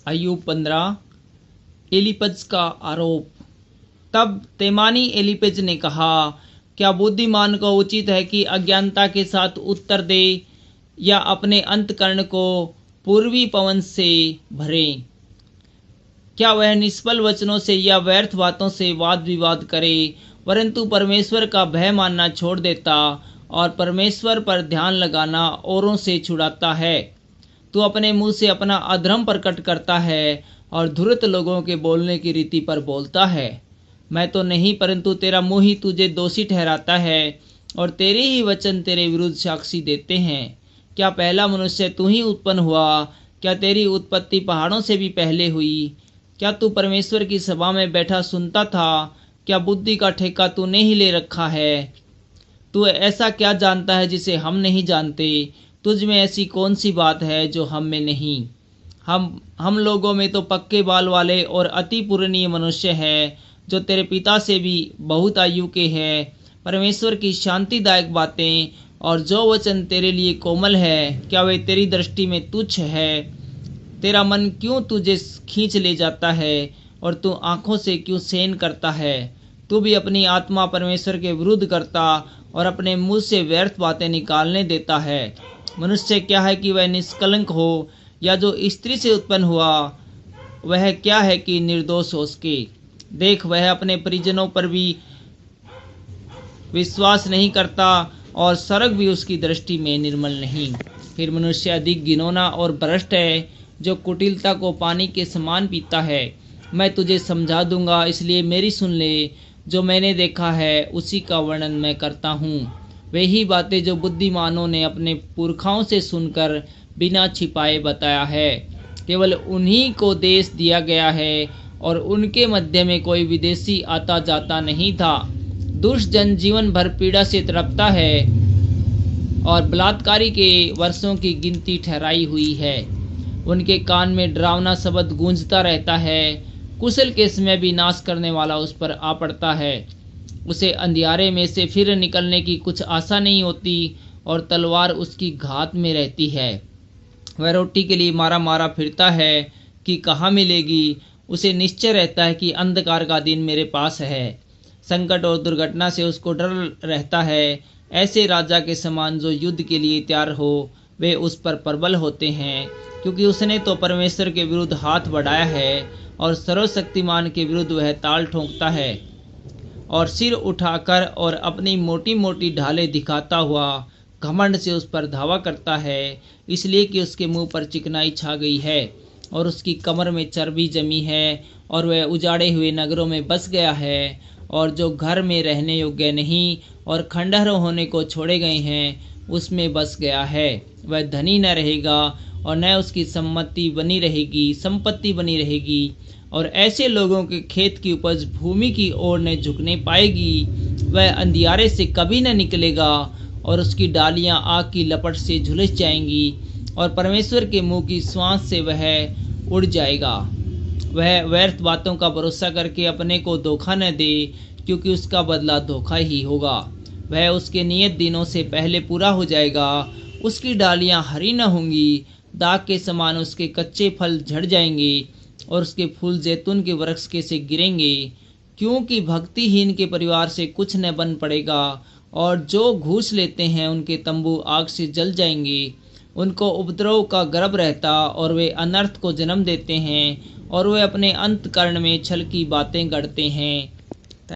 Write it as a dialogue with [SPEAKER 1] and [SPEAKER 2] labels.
[SPEAKER 1] अय्यूब 15। एलीपज का आरोप। तब तेमानी एलीपज ने कहा, क्या बुद्धिमान को उचित है कि अज्ञानता के साथ उत्तर दे या अपने अंतकरण को पूर्वी पवन से भरे? क्या वह निष्फल वचनों से या व्यर्थ बातों से वाद विवाद करे, परंतु परमेश्वर का भय मानना छोड़ देता और परमेश्वर पर ध्यान लगाना औरों से छुड़ाता है? तू अपने मुंह से अपना अधर्म प्रकट करता है और धूर्त लोगों के बोलने की रीति पर बोलता है। मैं तो नहीं, परंतु तेरा मुंह ही तुझे दोषी ठहराता है और तेरे ही वचन तेरे विरुद्ध साक्षी देते हैं। क्या पहला मनुष्य तू ही उत्पन्न हुआ? क्या तेरी उत्पत्ति पहाड़ों से भी पहले हुई? क्या तू परमेश्वर की सभा में बैठा सुनता था? क्या बुद्धि का ठेका तूने ही ले रखा है? तू ऐसा क्या जानता है जिसे हम नहीं जानते? तुझ में ऐसी कौन सी बात है जो हम में नहीं? हम लोगों में तो पक्के बाल वाले और अति पुराने मनुष्य हैं, जो तेरे पिता से भी बहुत आयु के हैं। परमेश्वर की शांतिदायक बातें और जो वचन तेरे लिए कोमल है, क्या वे तेरी दृष्टि में तुच्छ है? तेरा मन क्यों तुझे खींच ले जाता है और तू आंखों से क्यों सेन करता है? तू भी अपनी आत्मा परमेश्वर के विरुद्ध करता और अपने मुंह से व्यर्थ बातें निकालने देता है। मनुष्य क्या है कि वह निष्कलंक हो, या जो स्त्री से उत्पन्न हुआ वह क्या है कि निर्दोष हो सके? देख, वह अपने परिजनों पर भी विश्वास नहीं करता और स्वर्ग भी उसकी दृष्टि में निर्मल नहीं। फिर मनुष्य अधिक घिनौना और भ्रष्ट है, जो कुटिलता को पानी के समान पीता है। मैं तुझे समझा दूंगा, इसलिए मेरी सुन ले। जो मैंने देखा है उसी का वर्णन मैं करता हूँ। वही बातें जो बुद्धिमानों ने अपने पुरखाओं से सुनकर बिना छिपाए बताया है। केवल उन्हीं को देश दिया गया है और उनके मध्य में कोई विदेशी आता जाता नहीं था। दुष्ट जन जीवन भर पीड़ा से तड़पता है और बलात्कारी के वर्षों की गिनती ठहराई हुई है। उनके कान में डरावना शब्द गूंजता रहता है। कुशल के समय भी नाश करने वाला उस पर आ पड़ता है। उसे अंधियारे में से फिर निकलने की कुछ आशा नहीं होती और तलवार उसकी घात में रहती है। वह रोटी के लिए मारा मारा फिरता है कि कहाँ मिलेगी। उसे निश्चय रहता है कि अंधकार का दिन मेरे पास है। संकट और दुर्घटना से उसको डर रहता है। ऐसे राजा के समान जो युद्ध के लिए तैयार हो, वे उस पर प्रबल होते हैं, क्योंकि उसने तो परमेश्वर के विरुद्ध हाथ बढ़ाया है और सर्वशक्तिमान के विरुद्ध वह ताल ठोंकता है और सिर उठाकर और अपनी मोटी मोटी ढालें दिखाता हुआ घमंड से उस पर धावा करता है, इसलिए कि उसके मुंह पर चिकनाई छा गई है और उसकी कमर में चर्बी जमी है और वह उजाड़े हुए नगरों में बस गया है, और जो घर में रहने योग्य नहीं और खंडहर होने को छोड़े गए हैं उसमें बस गया है। वह धनी न रहेगा और न उसकी संपत्ति बनी रहेगी और ऐसे लोगों के खेत की उपज भूमि की ओर न झुकने पाएगी। वह अंधियारे से कभी न निकलेगा और उसकी डालियां आग की लपट से झुलस जाएंगी और परमेश्वर के मुंह की श्वास से वह उड़ जाएगा। वह व्यर्थ बातों का भरोसा करके अपने को धोखा न दे, क्योंकि उसका बदला धोखा ही होगा। वह उसके नियत दिनों से पहले पूरा हो जाएगा। उसकी डालियां हरी न होंगी, दाग के समान उसके कच्चे फल झड़ जाएंगे और उसके फूल जैतून के वृक्ष के से गिरेंगे, क्योंकि भक्तिहीन के परिवार से कुछ न बन पड़ेगा और जो घूस लेते हैं उनके तंबू आग से जल जाएंगे। उनको उपद्रव का गर्भ रहता और वे अनर्थ को जन्म देते हैं और वे अपने अंतकरण में छल की बातें गढ़ते हैं।